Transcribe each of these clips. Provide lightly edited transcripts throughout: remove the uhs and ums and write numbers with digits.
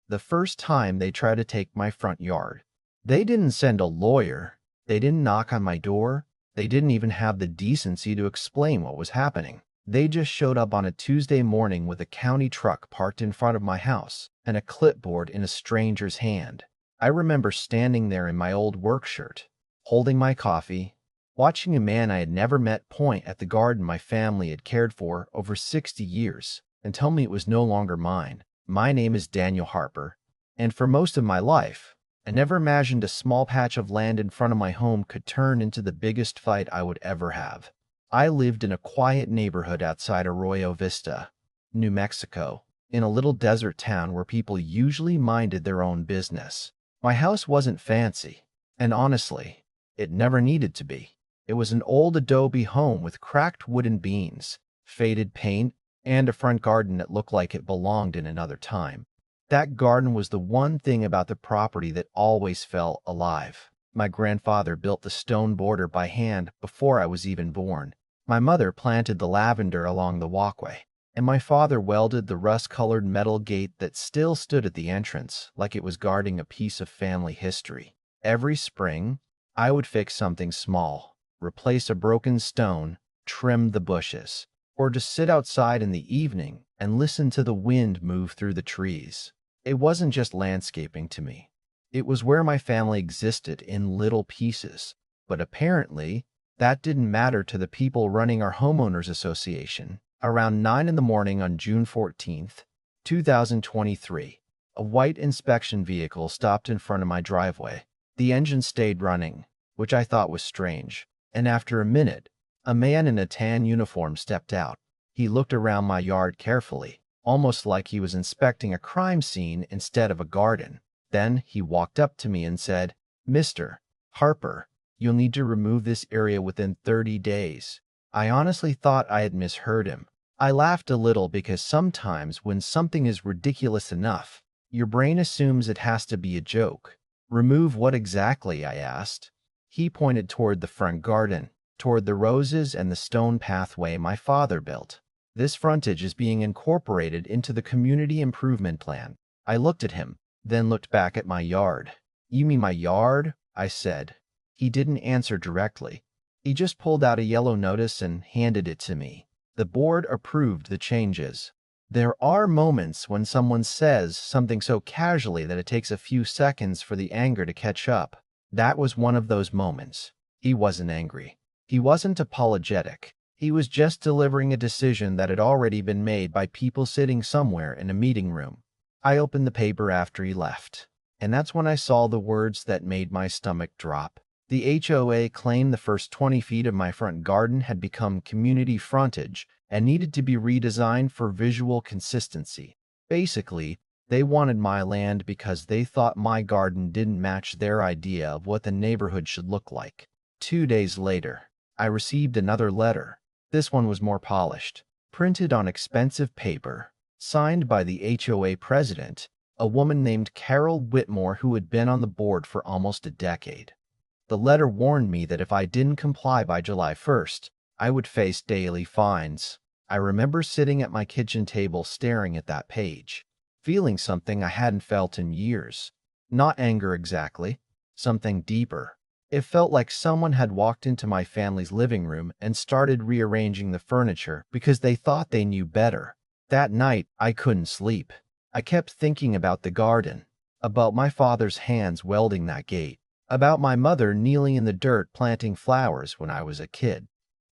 the first time they tried to take my front yard. They didn't send a lawyer. They didn't knock on my door. They didn't even have the decency to explain what was happening. They just showed up on a Tuesday morning with a county truck parked in front of my house and a clipboard in a stranger's hand. I remember standing there in my old work shirt, holding my coffee, watching a man I had never met point at the garden my family had cared for over 60 years and tell me it was no longer mine. My name is Daniel Harper, and for most of my life, I never imagined a small patch of land in front of my home could turn into the biggest fight I would ever have. I lived in a quiet neighborhood outside Arroyo Vista, New Mexico, in a little desert town where people usually minded their own business. My house wasn't fancy, and honestly, it never needed to be. It was an old adobe home with cracked wooden beams, faded paint, and a front garden that looked like it belonged in another time. That garden was the one thing about the property that always felt alive. My grandfather built the stone border by hand before I was even born. My mother planted the lavender along the walkway, and my father welded the rust-colored metal gate that still stood at the entrance like it was guarding a piece of family history. Every spring, I would fix something small, replace a broken stone, trim the bushes, or just sit outside in the evening and listen to the wind move through the trees. It wasn't just landscaping to me. It was where my family existed in little pieces. But apparently, that didn't matter to the people running our homeowners association. Around 9 in the morning on June 14th, 2023, a white inspection vehicle stopped in front of my driveway. The engine stayed running, which I thought was strange. And after a minute, a man in a tan uniform stepped out. He looked around my yard carefully, almost like he was inspecting a crime scene instead of a garden. Then he walked up to me and said, "Mr. Harper, you'll need to remove this area within 30 days. I honestly thought I had misheard him. I laughed a little because sometimes when something is ridiculous enough, your brain assumes it has to be a joke. Remove what exactly? I asked. He pointed toward the front garden, toward the roses and the stone pathway my father built. This frontage is being incorporated into the community improvement plan. I looked at him, then looked back at my yard. You mean my yard? I said. He didn't answer directly. He just pulled out a yellow notice and handed it to me. The board approved the changes. There are moments when someone says something so casually that it takes a few seconds for the anger to catch up. That was one of those moments. He wasn't angry. He wasn't apologetic. He was just delivering a decision that had already been made by people sitting somewhere in a meeting room. I opened the paper after he left, and that's when I saw the words that made my stomach drop. The HOA claimed the first 20 feet of my front garden had become community frontage and needed to be redesigned for visual consistency. Basically, they wanted my land because they thought my garden didn't match their idea of what the neighborhood should look like. 2 days later, I received another letter. This one was more polished, printed on expensive paper, signed by the HOA president, a woman named Carol Whitmore who had been on the board for almost a decade. The letter warned me that if I didn't comply by July 1st, I would face daily fines. I remember sitting at my kitchen table staring at that page, feeling something I hadn't felt in years. Not anger exactly, something deeper. It felt like someone had walked into my family's living room and started rearranging the furniture because they thought they knew better. That night, I couldn't sleep. I kept thinking about the garden, about my father's hands welding that gate, about my mother kneeling in the dirt planting flowers when I was a kid.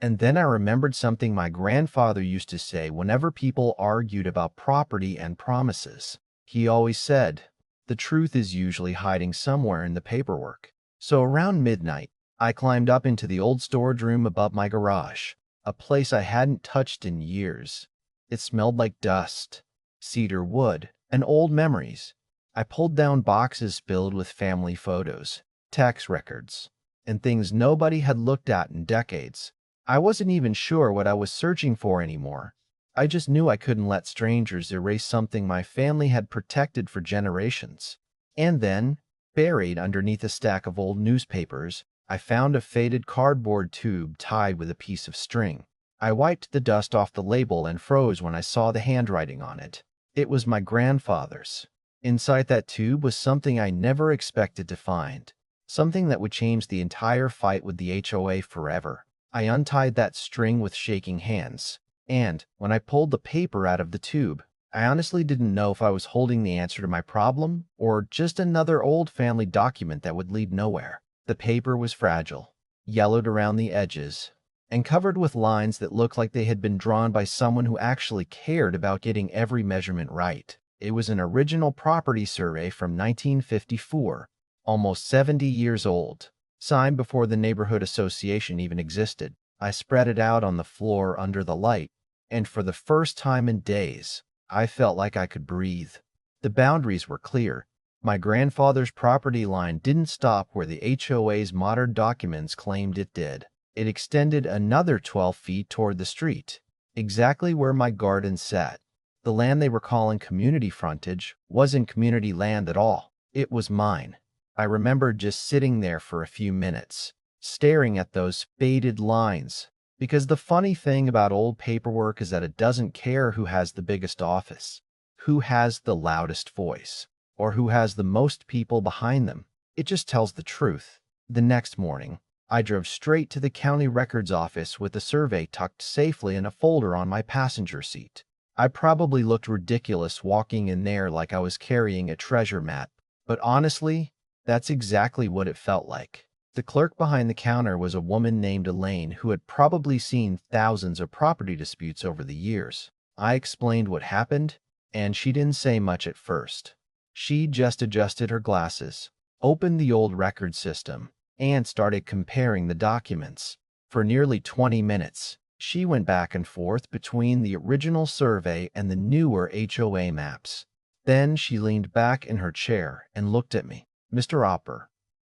And then I remembered something my grandfather used to say whenever people argued about property and promises. He always said, "The truth is usually hiding somewhere in the paperwork." So around midnight, I climbed up into the old storage room above my garage, a place I hadn't touched in years. It smelled like dust, cedar wood, and old memories. I pulled down boxes filled with family photos, tax records, and things nobody had looked at in decades. I wasn't even sure what I was searching for anymore. I just knew I couldn't let strangers erase something my family had protected for generations. And then, buried underneath a stack of old newspapers, I found a faded cardboard tube tied with a piece of string. I wiped the dust off the label and froze when I saw the handwriting on it. It was my grandfather's. Inside that tube was something I never expected to find, something that would change the entire fight with the HOA forever. I untied that string with shaking hands, and when I pulled the paper out of the tube, I honestly didn't know if I was holding the answer to my problem or just another old family document that would lead nowhere. The paper was fragile, yellowed around the edges, and covered with lines that looked like they had been drawn by someone who actually cared about getting every measurement right. It was an original property survey from 1954, almost 70 years old, signed before the neighborhood association even existed. I spread it out on the floor under the light, and for the first time in days, I felt like I could breathe. The boundaries were clear. My grandfather's property line didn't stop where the HOA's modern documents claimed it did. It extended another 12 feet toward the street, exactly where my garden sat. The land they were calling community frontage wasn't community land at all. It was mine. I remember just sitting there for a few minutes, staring at those faded lines, because the funny thing about old paperwork is that it doesn't care who has the biggest office, who has the loudest voice, or who has the most people behind them. It just tells the truth. The next morning, I drove straight to the county records office with the survey tucked safely in a folder on my passenger seat. I probably looked ridiculous walking in there like I was carrying a treasure map, but honestly, that's exactly what it felt like. The clerk behind the counter was a woman named Elaine who had probably seen thousands of property disputes over the years. I explained what happened, and she didn't say much at first. She just adjusted her glasses, opened the old record system, and started comparing the documents. For nearly 20 minutes, she went back and forth between the original survey and the newer HOA maps. Then she leaned back in her chair and looked at me. "Mr.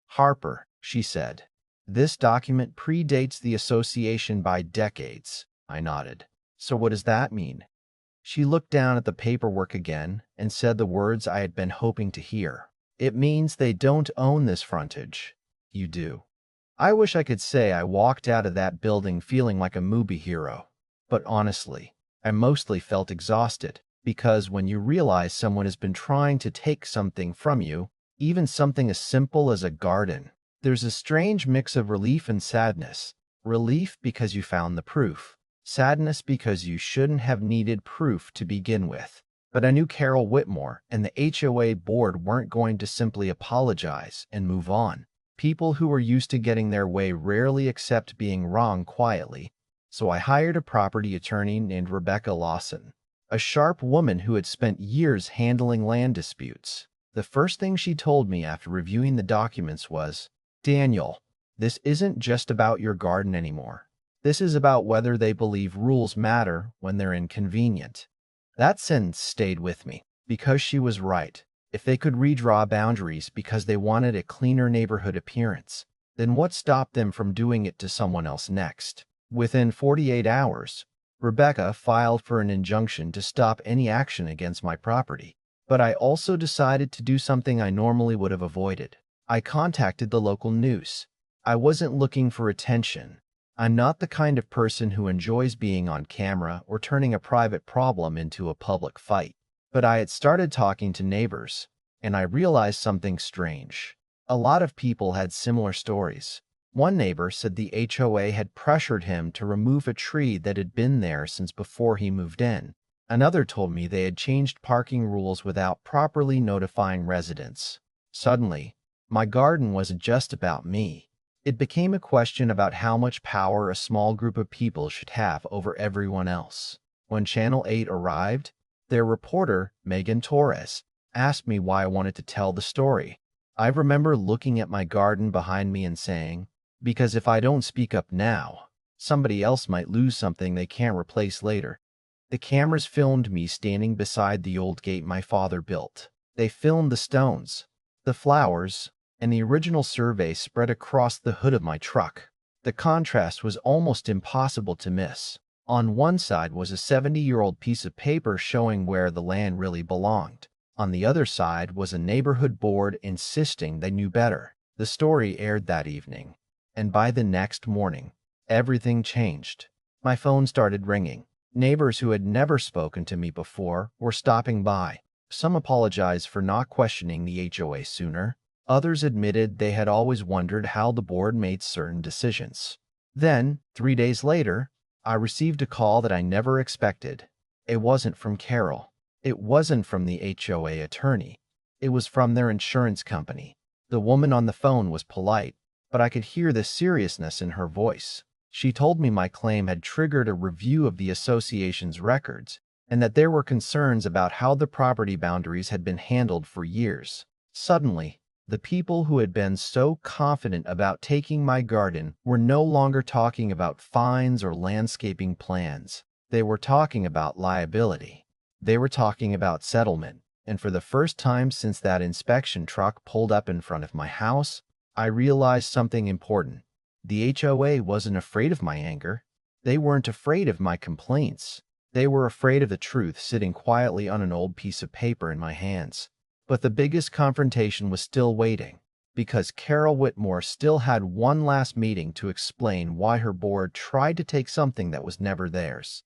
Harper," she said, "this document predates the association by decades." I nodded. "So what does that mean?" She looked down at the paperwork again and said the words I had been hoping to hear. "It means they don't own this frontage. You do." I wish I could say I walked out of that building feeling like a movie hero, but honestly, I mostly felt exhausted, because when you realize someone has been trying to take something from you, even something as simple as a garden, there's a strange mix of relief and sadness. Relief because you found the proof. Sadness because you shouldn't have needed proof to begin with. But I knew Carol Whitmore and the HOA board weren't going to simply apologize and move on. People who were used to getting their way rarely accept being wrong quietly, so I hired a property attorney named Rebecca Lawson, a sharp woman who had spent years handling land disputes. The first thing she told me after reviewing the documents was, "Daniel, this isn't just about your garden anymore. This is about whether they believe rules matter when they're inconvenient." That sentence stayed with me, because she was right. If they could redraw boundaries because they wanted a cleaner neighborhood appearance, then what stopped them from doing it to someone else next? Within 48 hours, Rebecca filed for an injunction to stop any action against my property. But I also decided to do something I normally would have avoided. I contacted the local news. I wasn't looking for attention. I'm not the kind of person who enjoys being on camera or turning a private problem into a public fight. But I had started talking to neighbors, and I realized something strange. A lot of people had similar stories. One neighbor said the HOA had pressured him to remove a tree that had been there since before he moved in. Another told me they had changed parking rules without properly notifying residents. Suddenly, my garden wasn't just about me. It became a question about how much power a small group of people should have over everyone else. When Channel 8 arrived, their reporter, Megan Torres, asked me why I wanted to tell the story. I remember looking at my garden behind me and saying, "Because if I don't speak up now, somebody else might lose something they can't replace later." The cameras filmed me standing beside the old gate my father built. They filmed the stones, the flowers, and the original survey spread across the hood of my truck. The contrast was almost impossible to miss. On one side was a 70-year-old piece of paper showing where the land really belonged. On the other side was a neighborhood board insisting they knew better. The story aired that evening, and by the next morning, everything changed. My phone started ringing. Neighbors who had never spoken to me before were stopping by. Some apologized for not questioning the HOA sooner. Others admitted they had always wondered how the board made certain decisions. Then, 3 days later, I received a call that I never expected. It wasn't from Carol. It wasn't from the HOA attorney. It was from their insurance company. The woman on the phone was polite, but I could hear the seriousness in her voice. She told me my claim had triggered a review of the association's records and that there were concerns about how the property boundaries had been handled for years. Suddenly, the people who had been so confident about taking my garden were no longer talking about fines or landscaping plans. They were talking about liability. They were talking about settlement. And for the first time since that inspection truck pulled up in front of my house, I realized something important. The HOA wasn't afraid of my anger. They weren't afraid of my complaints. They were afraid of the truth sitting quietly on an old piece of paper in my hands. But the biggest confrontation was still waiting, because Carol Whitmore still had one last meeting to explain why her board tried to take something that was never theirs.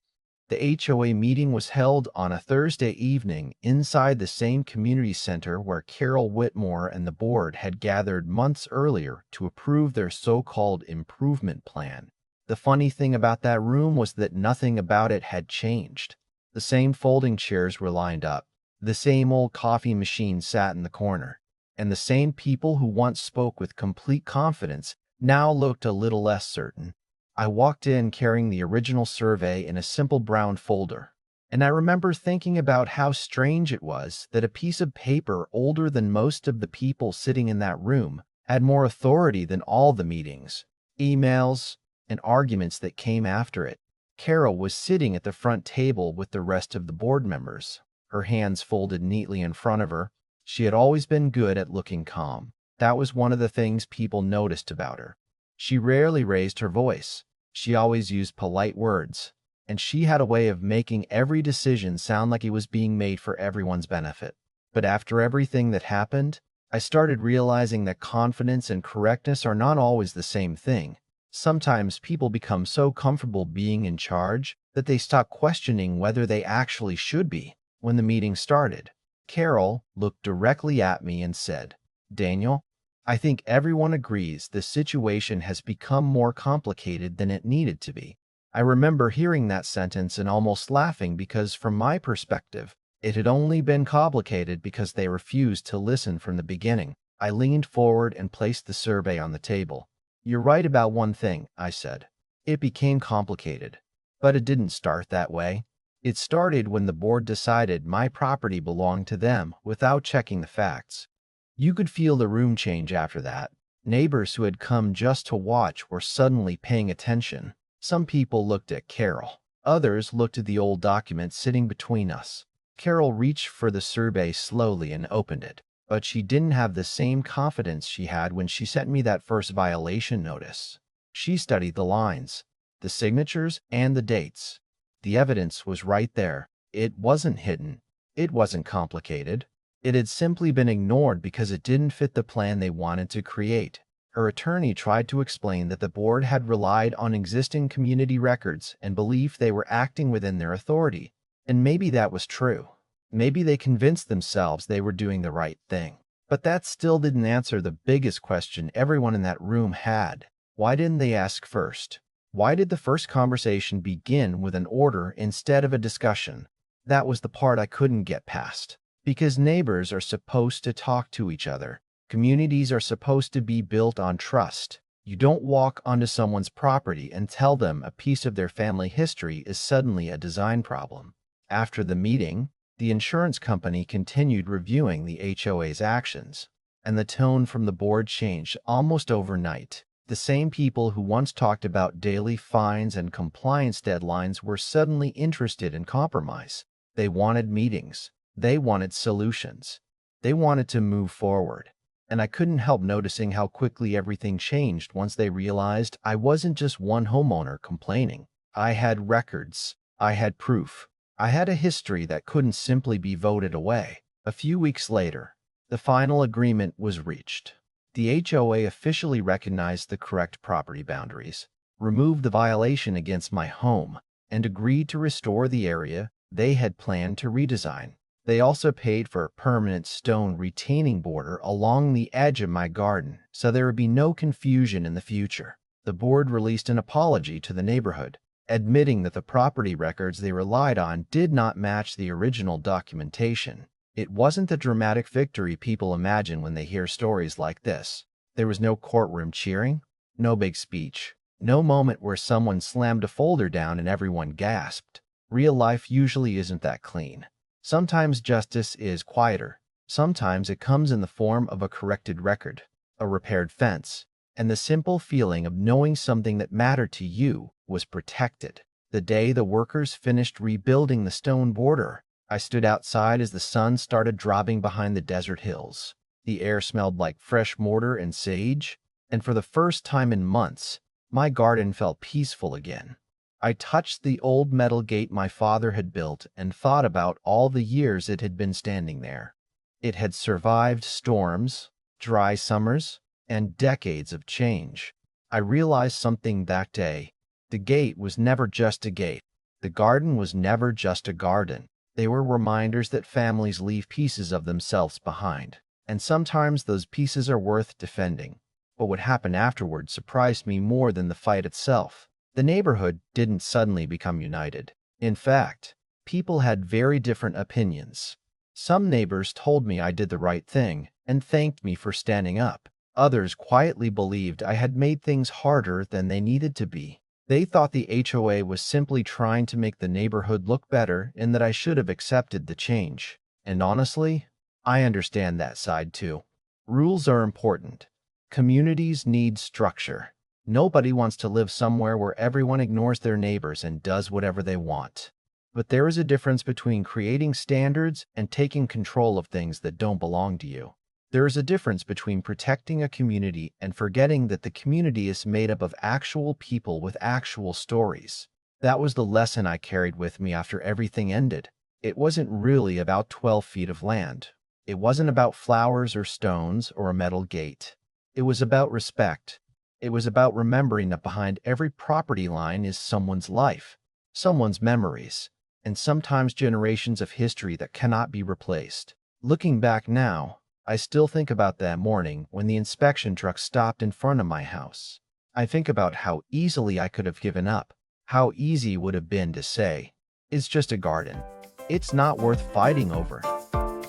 The HOA meeting was held on a Thursday evening inside the same community center where Carol Whitmore and the board had gathered months earlier to approve their so-called improvement plan. The funny thing about that room was that nothing about it had changed. The same folding chairs were lined up. The same old coffee machine sat in the corner, and the same people who once spoke with complete confidence now looked a little less certain. I walked in carrying the original survey in a simple brown folder, and I remember thinking about how strange it was that a piece of paper older than most of the people sitting in that room had more authority than all the meetings, emails, and arguments that came after it. Carol was sitting at the front table with the rest of the board members, her hands folded neatly in front of her. She had always been good at looking calm. That was one of the things people noticed about her. She rarely raised her voice. She always used polite words, and she had a way of making every decision sound like it was being made for everyone's benefit. But after everything that happened, I started realizing that confidence and correctness are not always the same thing. Sometimes people become so comfortable being in charge that they stop questioning whether they actually should be. When the meeting started, Carol looked directly at me and said, "Daniel, I think everyone agrees the situation has become more complicated than it needed to be." I remember hearing that sentence and almost laughing because, from my perspective, it had only been complicated because they refused to listen from the beginning. I leaned forward and placed the survey on the table. "You're right about one thing," I said. "It became complicated. But it didn't start that way. It started when the board decided my property belonged to them without checking the facts." You could feel the room change after that. Neighbors who had come just to watch were suddenly paying attention. Some people looked at Carol. Others looked at the old document sitting between us. Carol reached for the survey slowly and opened it, but she didn't have the same confidence she had when she sent me that first violation notice. She studied the lines, the signatures, and the dates. The evidence was right there. It wasn't hidden. It wasn't complicated. It had simply been ignored because it didn't fit the plan they wanted to create. Her attorney tried to explain that the board had relied on existing community records and believed they were acting within their authority. And maybe that was true. Maybe they convinced themselves they were doing the right thing. But that still didn't answer the biggest question everyone in that room had. Why didn't they ask first? Why did the first conversation begin with an order instead of a discussion? That was the part I couldn't get past. Because neighbors are supposed to talk to each other. Communities are supposed to be built on trust. You don't walk onto someone's property and tell them a piece of their family history is suddenly a design problem. After the meeting, the insurance company continued reviewing the HOA's actions, and the tone from the board changed almost overnight. The same people who once talked about daily fines and compliance deadlines were suddenly interested in compromise. They wanted meetings. They wanted solutions. They wanted to move forward. And I couldn't help noticing how quickly everything changed once they realized I wasn't just one homeowner complaining. I had records. I had proof. I had a history that couldn't simply be voted away. A few weeks later, the final agreement was reached. The HOA officially recognized the correct property boundaries, removed the violation against my home, and agreed to restore the area they had planned to redesign. They also paid for a permanent stone retaining border along the edge of my garden so there would be no confusion in the future. The board released an apology to the neighborhood, admitting that the property records they relied on did not match the original documentation. It wasn't the dramatic victory people imagine when they hear stories like this. There was no courtroom cheering, no big speech, no moment where someone slammed a folder down and everyone gasped. Real life usually isn't that clean. Sometimes justice is quieter. Sometimes it comes in the form of a corrected record, a repaired fence, and the simple feeling of knowing something that mattered to you was protected. The day the workers finished rebuilding the stone border, I stood outside as the sun started dropping behind the desert hills. The air smelled like fresh mortar and sage, and for the first time in months, my garden felt peaceful again. I touched the old metal gate my father had built and thought about all the years it had been standing there. It had survived storms, dry summers, and decades of change. I realized something that day. The gate was never just a gate. The garden was never just a garden. They were reminders that families leave pieces of themselves behind, and sometimes those pieces are worth defending. But what happened afterward surprised me more than the fight itself. The neighborhood didn't suddenly become united. In fact, people had very different opinions. Some neighbors told me I did the right thing and thanked me for standing up. Others quietly believed I had made things harder than they needed to be. They thought the HOA was simply trying to make the neighborhood look better and that I should have accepted the change. And honestly, I understand that side too. Rules are important. Communities need structure. Nobody wants to live somewhere where everyone ignores their neighbors and does whatever they want. But there is a difference between creating standards and taking control of things that don't belong to you. There is a difference between protecting a community and forgetting that the community is made up of actual people with actual stories. That was the lesson I carried with me after everything ended. It wasn't really about 12 feet of land. It wasn't about flowers or stones or a metal gate. It was about respect. It was about remembering that behind every property line is someone's life, someone's memories, and sometimes generations of history that cannot be replaced. Looking back now, I still think about that morning when the inspection truck stopped in front of my house. I think about how easily I could have given up, how easy it would have been to say, "It's just a garden. It's not worth fighting over."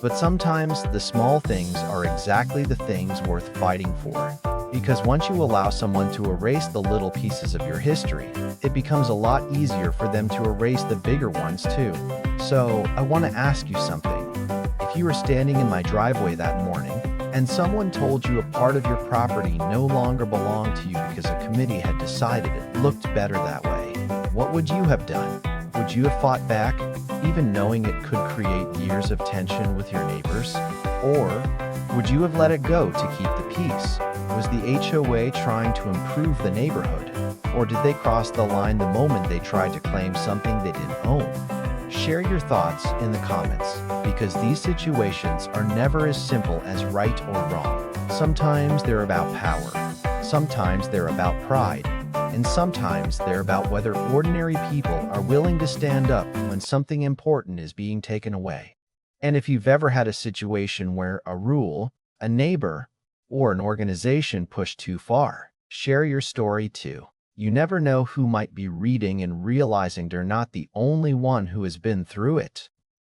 But sometimes the small things are exactly the things worth fighting for. Because once you allow someone to erase the little pieces of your history, it becomes a lot easier for them to erase the bigger ones too. So, I want to ask you something. If you were standing in my driveway that morning, and someone told you a part of your property no longer belonged to you because a committee had decided it looked better that way, what would you have done? Would you have fought back, even knowing it could create years of tension with your neighbors? Or would you have let it go to keep the peace? Was the HOA trying to improve the neighborhood? Or did they cross the line the moment they tried to claim something they didn't own? Share your thoughts in the comments, because these situations are never as simple as right or wrong. Sometimes they're about power, sometimes they're about pride, and sometimes they're about whether ordinary people are willing to stand up when something important is being taken away. And if you've ever had a situation where a rule, a neighbor, or an organization pushed too far, share your story too. You never know who might be reading and realizing they're not the only one who has been through it.